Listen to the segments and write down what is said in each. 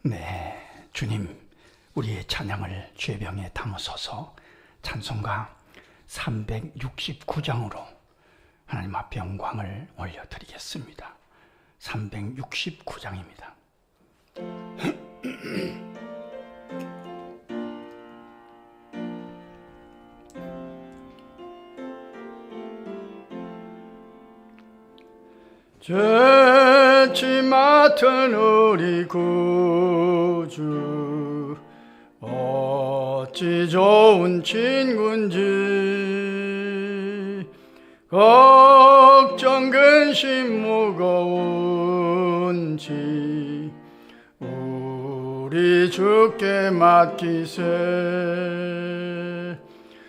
네, 주님, 우리의 찬양을 죄병에 담으소서. 찬송가 369장으로 하나님 앞에 영광을 올려드리겠습니다. 369장입니다. 죄짐 맡은 우리 구주 어찌 좋은 친구인지, 걱정 근심 무거운지 우리 주께 맡기세.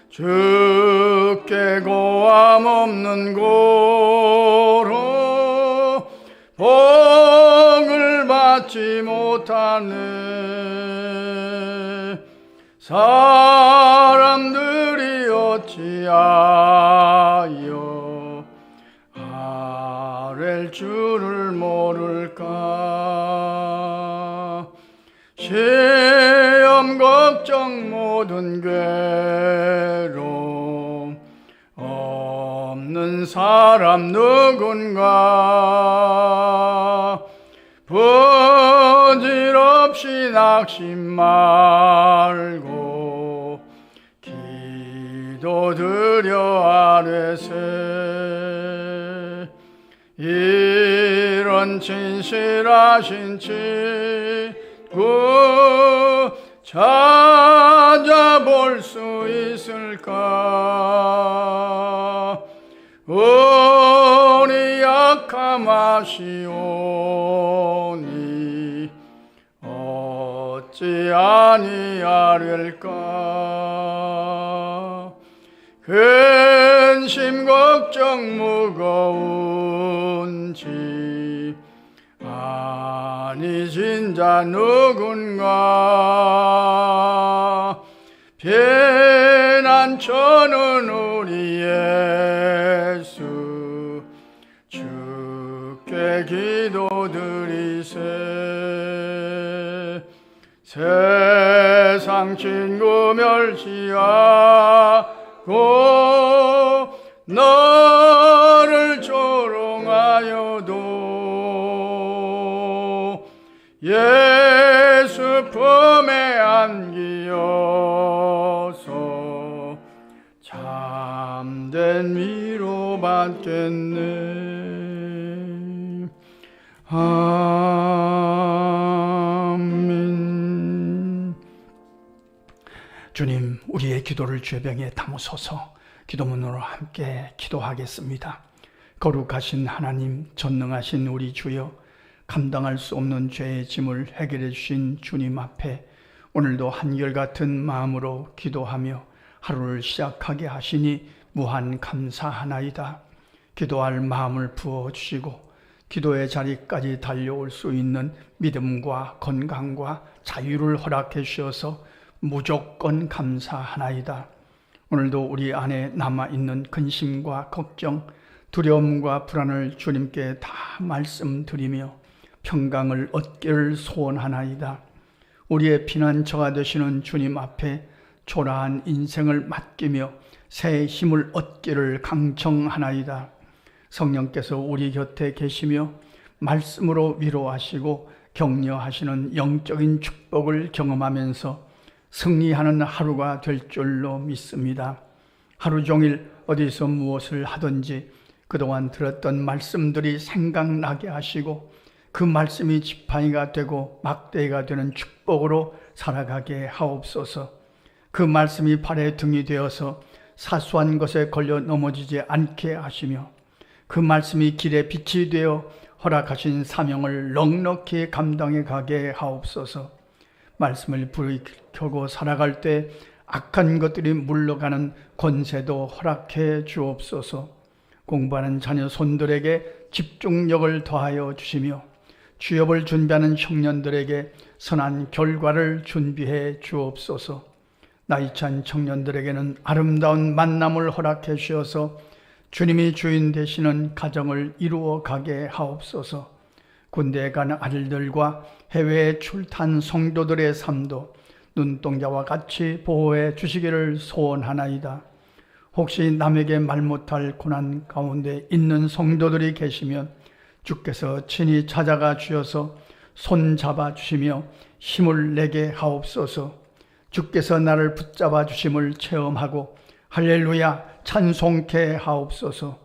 주께 고함 없는 고로 복을 받지 못하네. 사람들이 어찌하여 아랠 줄을 모를까. 시험 걱정 모든 괴로움 없는 사람 누군가. 부질없이 낙심 말고 기도드려 아뢰세. 이런 진실하신 친구 찾아볼 수 있을까. 우리 약함 아시오니 어찌 아니하릴까. 근심 걱정 무거운지 아니신 자 누군가. 피난처는 우리 예수 주께 기도드리세. 세상 친구 멸시하고 너를 조롱하여도 예수 품에 안기어서 참된 위로 받겠네. 아멘. 주님, 우리의 기도를 죄병에 담으소서. 기도문으로 함께 기도하겠습니다. 거룩하신 하나님, 전능하신 우리 주여, 감당할 수 없는 죄의 짐을 해결해 주신 주님 앞에 오늘도 한결같은 마음으로 기도하며 하루를 시작하게 하시니 무한 감사하나이다. 기도할 마음을 부어주시고 기도의 자리까지 달려올 수 있는 믿음과 건강과 자유를 허락해 주셔서 무조건 감사하나이다. 오늘도 우리 안에 남아있는 근심과 걱정, 두려움과 불안을 주님께 다 말씀드리며 평강을 얻기를 소원하나이다. 우리의 피난처가 되시는 주님 앞에 초라한 인생을 맡기며 새 힘을 얻기를 강청하나이다. 성령께서 우리 곁에 계시며 말씀으로 위로하시고 격려하시는 영적인 축복을 경험하면서 승리하는 하루가 될 줄로 믿습니다. 하루 종일 어디서 무엇을 하든지 그동안 들었던 말씀들이 생각나게 하시고 그 말씀이 지팡이가 되고 막대기가 되는 축복으로 살아가게 하옵소서. 그 말씀이 발의 등이 되어서 사소한 것에 걸려 넘어지지 않게 하시며 그 말씀이 길의 빛이 되어 허락하신 사명을 넉넉히 감당해 가게 하옵소서. 말씀을 불이 켜고 살아갈 때 악한 것들이 물러가는 권세도 허락해 주옵소서. 공부하는 자녀 손들에게 집중력을 더하여 주시며 취업을 준비하는 청년들에게 선한 결과를 준비해 주옵소서. 나이찬 청년들에게는 아름다운 만남을 허락해 주셔서 주님이 주인 되시는 가정을 이루어 가게 하옵소서. 군대에 가는 아들들과 해외에 출탄 성도들의 삶도 눈동자와 같이 보호해 주시기를 소원하나이다. 혹시 남에게 말 못할 고난 가운데 있는 성도들이 계시면 주께서 친히 찾아가 주셔서 손잡아 주시며 힘을 내게 하옵소서. 주께서 나를 붙잡아 주심을 체험하고 할렐루야 찬송케 하옵소서.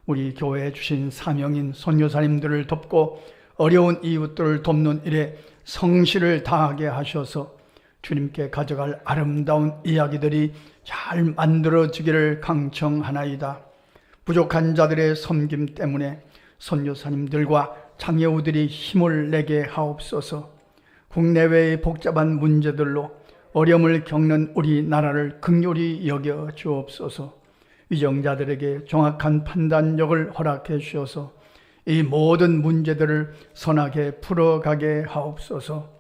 우리 교회에 주신 사명인 선교사님들을 돕고 어려운 이웃들을 돕는 일에 성실을 다하게 하셔서 주님께 가져갈 아름다운 이야기들이 잘 만들어지기를 강청하나이다. 부족한 자들의 섬김 때문에 선교사님들과 장애우들이 힘을 내게 하옵소서. 국내외의 복잡한 문제들로 어려움을 겪는 우리나라를 긍휼히 여겨 주옵소서. 위정자들에게 정확한 판단력을 허락해 주셔서 이 모든 문제들을 선하게 풀어가게 하옵소서.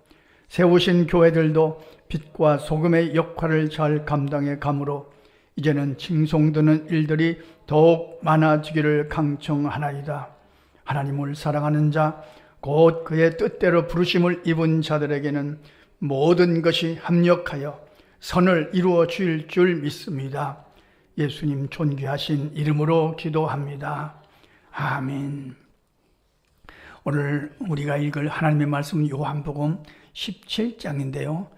세우신 교회들도 빛과 소금의 역할을 잘 감당해 가므로 이제는 칭송드는 일들이 더욱 많아지기를 강청하나이다. 하나님을 사랑하는 자, 곧 그의 뜻대로 부르심을 입은 자들에게는 모든 것이 합력하여 선을 이루어 주일 줄 믿습니다. 예수님 존귀하신 이름으로 기도합니다. 아멘. 오늘 우리가 읽을 하나님의 말씀은 요한복음 17장인데요.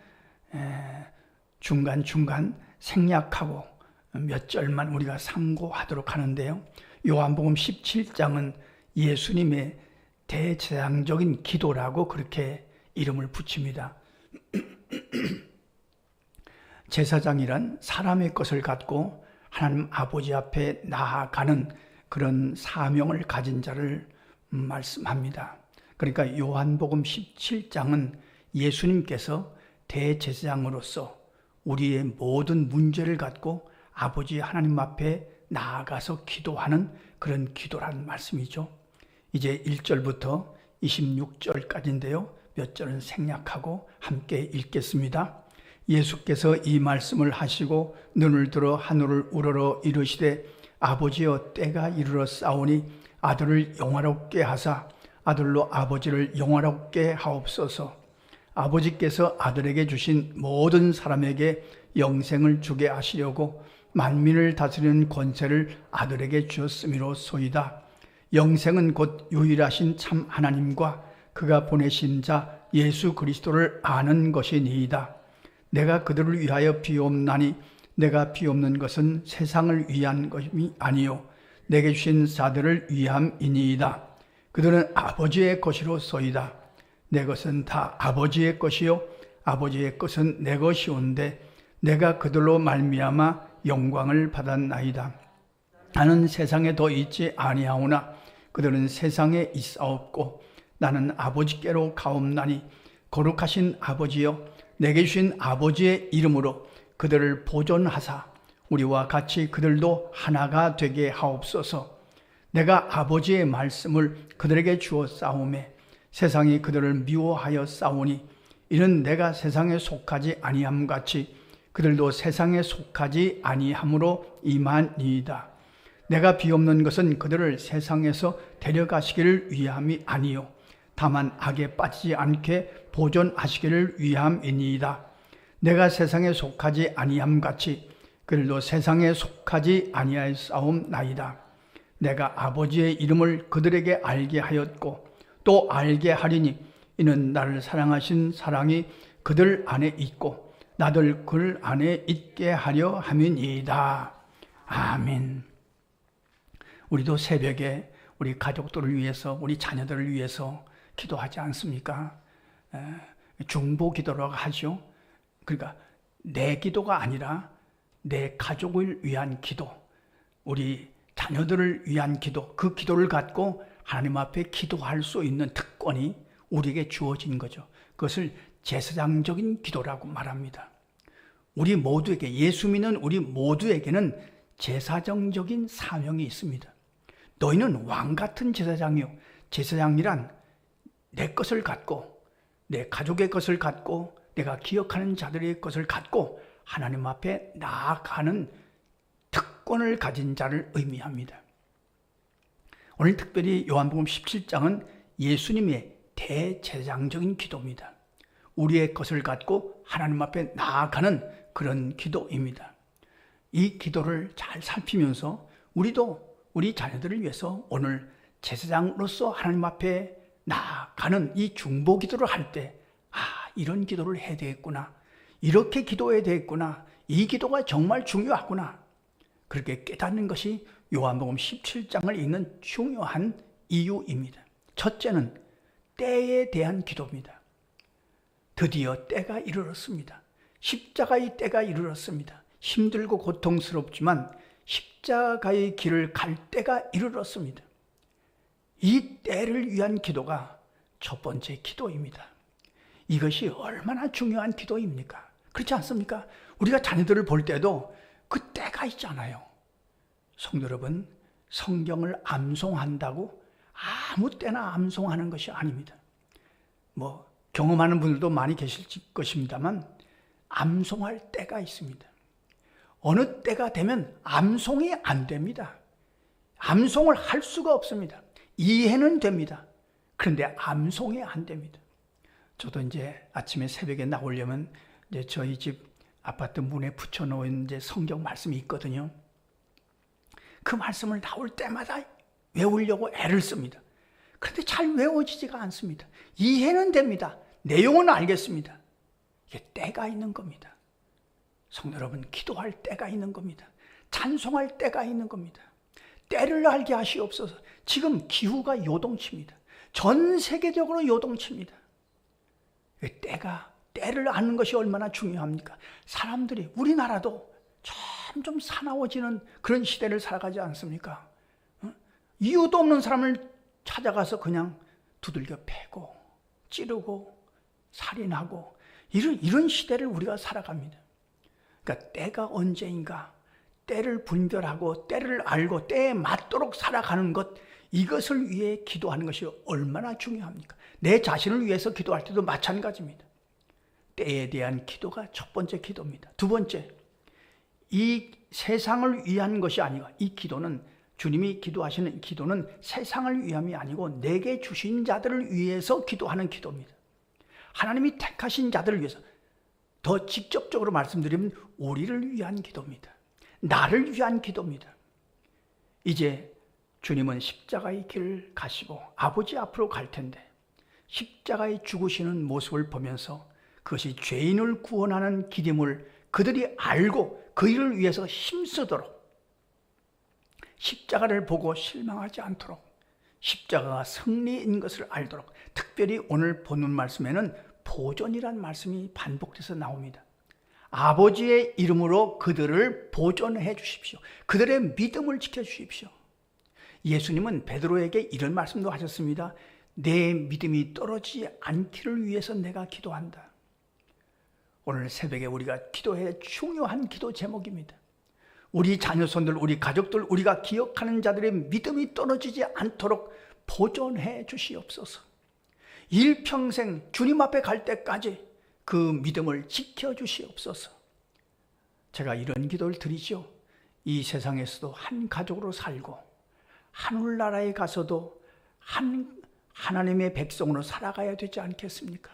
중간중간 생략하고 몇 절만 우리가 상고하도록 하는데요. 요한복음 17장은 예수님의 대제사장적인 기도라고 그렇게 이름을 붙입니다. 제사장이란 사람의 것을 갖고 하나님 아버지 앞에 나아가는 그런 사명을 가진 자를 말씀합니다. 그러니까 요한복음 17장은 예수님께서 대제사장으로서 우리의 모든 문제를 갖고 아버지 하나님 앞에 나아가서 기도하는 그런 기도라는 말씀이죠. 이제 1절부터 26절까지인데요. 몇 절은 생략하고 함께 읽겠습니다. 예수께서 이 말씀을 하시고 눈을 들어 하늘을 우러러 이르시되 아버지여 때가 이르러 싸우니 아들을 영화롭게 하사 아들로 아버지를 영화롭게 하옵소서. 아버지께서 아들에게 주신 모든 사람에게 영생을 주게 하시려고 만민을 다스리는 권세를 아들에게 주었음이로소이다. 영생은 곧 유일하신 참 하나님과 그가 보내신 자 예수 그리스도를 아는 것이니이다. 내가 그들을 위하여 비옵나니 내가 비옵는 것은 세상을 위한 것이 아니요 내게 주신 자들을 위함이니이다. 그들은 아버지의 것이로소이다. 내 것은 다 아버지의 것이요 아버지의 것은 내 것이온데 내가 그들로 말미암아 영광을 받았나이다. 나는 세상에 더 있지 아니하오나 그들은 세상에 있사옵고 나는 아버지께로 가옵나니 거룩하신 아버지여 내게 주신 아버지의 이름으로 그들을 보존하사 우리와 같이 그들도 하나가 되게 하옵소서. 내가 아버지의 말씀을 그들에게 주어 싸우매 세상이 그들을 미워하여 싸우니 이는 내가 세상에 속하지 아니함 같이 그들도 세상에 속하지 아니함으로 임하니이다. 내가 비옵는 것은 그들을 세상에서 데려가시기를 위함이 아니요 다만 악에 빠지지 않게 보존하시기를 위함이니이다. 내가 세상에 속하지 아니함 같이 그들도 세상에 속하지 아니하였사옵나이다. 내가 아버지의 이름을 그들에게 알게 하였고 또 알게 하리니 이는 나를 사랑하신 사랑이 그들 안에 있고 나도 그들 안에 있게 하려 함이니이다. 아멘. 우리도 새벽에 우리 가족들을 위해서 우리 자녀들을 위해서 기도하지 않습니까? 중보 기도라고 하죠. 그러니까 내 기도가 아니라 내 가족을 위한 기도, 우리 자녀들을 위한 기도, 그 기도를 갖고 하나님 앞에 기도할 수 있는 특권이 우리에게 주어진 거죠. 그것을 제사장적인 기도라고 말합니다. 우리 모두에게, 예수 믿는 우리 모두에게는 제사장적인 사명이 있습니다. 너희는 왕 같은 제사장이요. 제사장이란 내 것을 갖고, 내 가족의 것을 갖고, 내가 기억하는 자들의 것을 갖고 하나님 앞에 나아가는 특권을 가진 자를 의미합니다. 오늘 특별히 요한복음 17장은 예수님의 대제사장적인 기도입니다. 우리의 것을 갖고 하나님 앞에 나아가는 그런 기도입니다. 이 기도를 잘 살피면서 우리도 우리 자녀들을 위해서 오늘 제사장으로서 하나님 앞에 나아가는 이 중보 기도를 할 때, 이런 기도를 해야 되겠구나, 이렇게 기도해야 되겠구나, 이 기도가 정말 중요하구나, 그렇게 깨닫는 것이 요한복음 17장을 읽는 중요한 이유입니다. 첫째는 때에 대한 기도입니다. 드디어 때가 이르렀습니다. 십자가의 때가 이르렀습니다. 힘들고 고통스럽지만 십자가의 길을 갈 때가 이르렀습니다. 이 때를 위한 기도가 첫 번째 기도입니다. 이것이 얼마나 중요한 기도입니까? 그렇지 않습니까? 우리가 자녀들을 볼 때도 그 때가 있잖아요. 성도 여러분, 성경을 암송한다고 아무 때나 암송하는 것이 아닙니다. 경험하는 분들도 많이 계실 것입니다만 암송할 때가 있습니다. 어느 때가 되면 암송이 안 됩니다. 암송을 할 수가 없습니다. 이해는 됩니다. 그런데 암송이 안 됩니다. 저도 이제 아침에 새벽에 나오려면 이제 저희 집 아파트 문에 붙여놓은 이제 성경 말씀이 있거든요. 그 말씀을 나올 때마다 외우려고 애를 씁니다. 그런데 잘 외워지지가 않습니다. 이해는 됩니다. 내용은 알겠습니다. 이게 때가 있는 겁니다. 성도 여러분, 기도할 때가 있는 겁니다. 찬송할 때가 있는 겁니다. 때를 알게 하시옵소서. 지금 기후가 요동칩니다. 전 세계적으로 요동칩니다. 때를 아는 것이 얼마나 중요합니까? 사람들이, 우리나라도 점점 사나워지는 그런 시대를 살아가지 않습니까? 이유도 없는 사람을 찾아가서 그냥 두들겨 패고 찌르고 살인하고 이런 시대를 우리가 살아갑니다. 그러니까 때가 언제인가, 때를 분별하고 때를 알고 때에 맞도록 살아가는 것, 이것을 위해 기도하는 것이 얼마나 중요합니까? 내 자신을 위해서 기도할 때도 마찬가지입니다. 때에 대한 기도가 첫 번째 기도입니다. 두 번째, 이 세상을 위한 것이 아니고, 이 기도는, 주님이 기도하시는 기도는 세상을 위함이 아니고 내게 주신 자들을 위해서 기도하는 기도입니다. 하나님이 택하신 자들을 위해서, 더 직접적으로 말씀드리면 우리를 위한 기도입니다. 나를 위한 기도입니다. 이제 주님은 십자가의 길을 가시고 아버지 앞으로 갈 텐데, 십자가에 죽으시는 모습을 보면서 그것이 죄인을 구원하는 길임을 그들이 알고 그 일을 위해서 힘쓰도록, 십자가를 보고 실망하지 않도록, 십자가가 승리인 것을 알도록, 특별히 오늘 본문 말씀에는 보존이란 말씀이 반복돼서 나옵니다. 아버지의 이름으로 그들을 보존해 주십시오. 그들의 믿음을 지켜주십시오. 예수님은 베드로에게 이런 말씀도 하셨습니다. 내 믿음이 떨어지지 않기를 위해서 내가 기도한다. 오늘 새벽에 우리가 기도해야 중요한 기도 제목입니다. 우리 자녀손들, 우리 가족들, 우리가 기억하는 자들의 믿음이 떨어지지 않도록 보존해 주시옵소서. 일평생 주님 앞에 갈 때까지 그 믿음을 지켜주시옵소서. 제가 이런 기도를 드리죠. 이 세상에서도 한 가족으로 살고 하늘나라에 가서도 하나님의 백성으로 살아가야 되지 않겠습니까?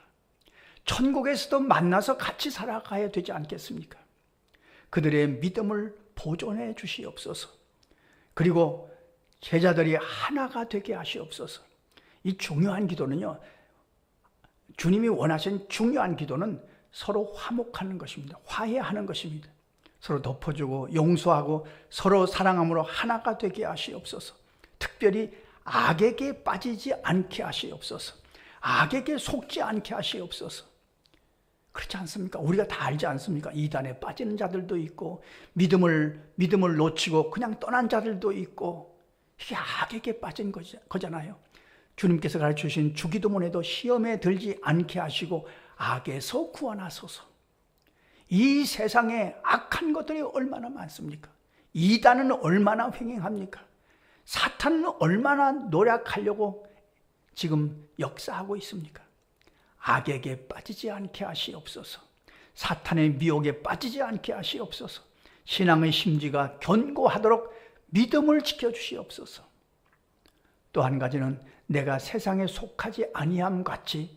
천국에서도 만나서 같이 살아가야 되지 않겠습니까? 그들의 믿음을 보존해 주시옵소서. 그리고 제자들이 하나가 되게 하시옵소서. 이 중요한 기도는요, 주님이 원하신 중요한 기도는 서로 화목하는 것입니다. 화해하는 것입니다. 서로 덮어주고 용서하고 서로 사랑함으로 하나가 되게 하시옵소서. 특별히 악에게 빠지지 않게 하시옵소서. 악에게 속지 않게 하시옵소서. 그렇지 않습니까? 우리가 다 알지 않습니까? 이단에 빠지는 자들도 있고 믿음을 놓치고 그냥 떠난 자들도 있고, 이게 악에게 빠진 거잖아요. 주님께서 가르쳐주신 주기도문에도 시험에 들지 않게 하시고 악에서 구원하소서. 이 세상에 악한 것들이 얼마나 많습니까? 이단은 얼마나 횡행합니까? 사탄은 얼마나 노력하려고 지금 역사하고 있습니까? 악에게 빠지지 않게 하시옵소서. 사탄의 미혹에 빠지지 않게 하시옵소서. 신앙의 심지가 견고하도록 믿음을 지켜주시옵소서. 또 한 가지는 내가 세상에 속하지 아니함 같이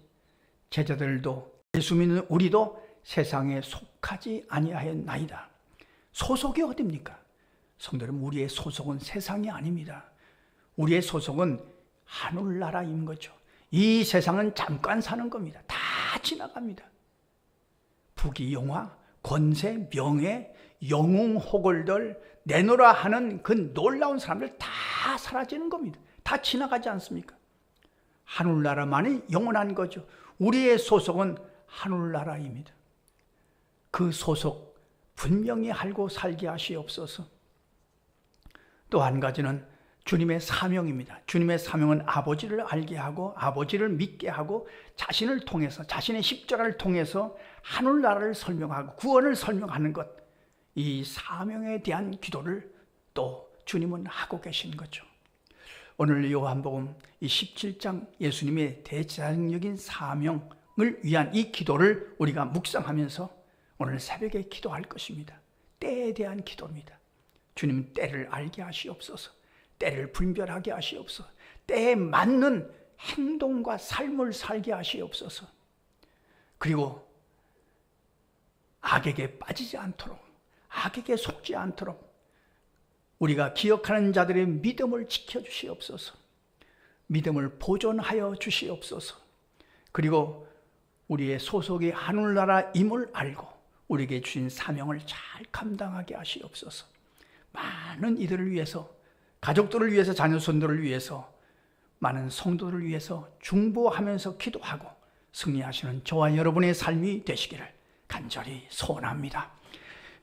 제자들도 예수 믿는 우리도 세상에 속하지 아니하였나이다. 소속이 어딥니까? 성도 여러분, 우리의 소속은 세상이 아닙니다. 우리의 소속은 하늘나라인 거죠. 이 세상은 잠깐 사는 겁니다. 다 지나갑니다. 부귀영화, 권세, 명예, 영웅, 호걸들 내놓으라 하는 그 놀라운 사람들 다 사라지는 겁니다. 다 지나가지 않습니까? 하늘나라만이 영원한 거죠. 우리의 소속은 하늘나라입니다. 그 소속 분명히 알고 살게 하시옵소서. 또 한 가지는 주님의 사명입니다. 주님의 사명은 아버지를 알게 하고 아버지를 믿게 하고 자신을 통해서, 자신의 십자가를 통해서 하늘나라를 설명하고 구원을 설명하는 것, 이 사명에 대한 기도를 또 주님은 하고 계신 거죠. 오늘 요한복음 이 17장 예수님의 대제사장적인 사명을 위한 이 기도를 우리가 묵상하면서 오늘 새벽에 기도할 것입니다. 때에 대한 기도입니다. 주님, 때를 알게 하시옵소서. 때를 분별하게 하시옵소서. 때에 맞는 행동과 삶을 살게 하시옵소서. 그리고 악에게 빠지지 않도록, 악에게 속지 않도록 우리가 기억하는 자들의 믿음을 지켜주시옵소서. 믿음을 보존하여 주시옵소서. 그리고 우리의 소속이 하늘나라임을 알고 우리에게 주신 사명을 잘 감당하게 하시옵소서. 많은 이들을 위해서, 가족들을 위해서, 자녀손들을 위해서, 많은 성도들을 위해서 중보하면서 기도하고 승리하시는 저와 여러분의 삶이 되시기를 간절히 소원합니다.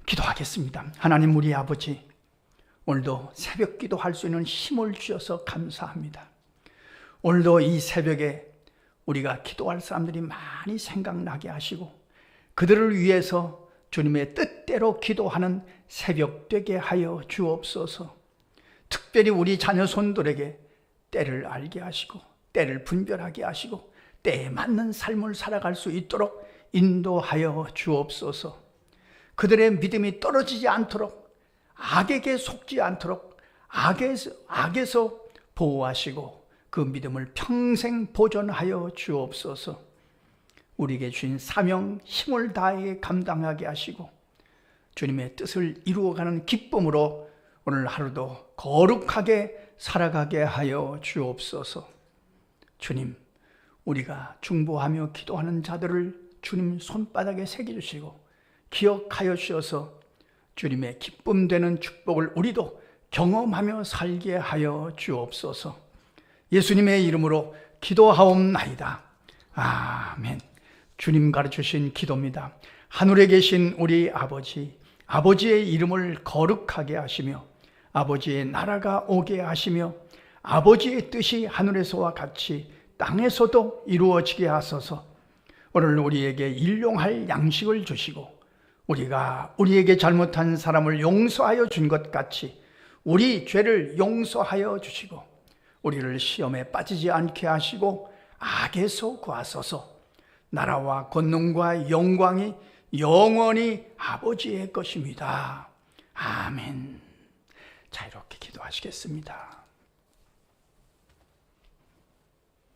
기도하겠습니다. 하나님, 우리 아버지, 오늘도 새벽 기도할 수 있는 힘을 주셔서 감사합니다. 오늘도 이 새벽에 우리가 기도할 사람들이 많이 생각나게 하시고 그들을 위해서 주님의 뜻대로 기도하는 새벽 되게 하여 주옵소서. 특별히 우리 자녀손들에게 때를 알게 하시고 때를 분별하게 하시고 때에 맞는 삶을 살아갈 수 있도록 인도하여 주옵소서. 그들의 믿음이 떨어지지 않도록, 악에게 속지 않도록 악에서 보호하시고 그 믿음을 평생 보존하여 주옵소서. 우리에게 주신 사명 힘을 다해 감당하게 하시고 주님의 뜻을 이루어가는 기쁨으로 오늘 하루도 거룩하게 살아가게 하여 주옵소서. 주님, 우리가 중보하며 기도하는 자들을 주님 손바닥에 새겨주시고 기억하여 주셔서 주님의 기쁨 되는 축복을 우리도 경험하며 살게 하여 주옵소서. 예수님의 이름으로 기도하옵나이다. 아멘. 주님 가르치신 기도입니다. 하늘에 계신 우리 아버지, 아버지의 이름을 거룩하게 하시며 아버지의 나라가 오게 하시며 아버지의 뜻이 하늘에서와 같이 땅에서도 이루어지게 하소서. 오늘 우리에게 일용할 양식을 주시고 우리가 우리에게 잘못한 사람을 용서하여 준 것 같이 우리 죄를 용서하여 주시고 우리를 시험에 빠지지 않게 하시고 악에서 구하소서. 나라와 권능과 영광이 영원히 아버지의 것입니다. 아멘. 자, 이렇게 기도하시겠습니다.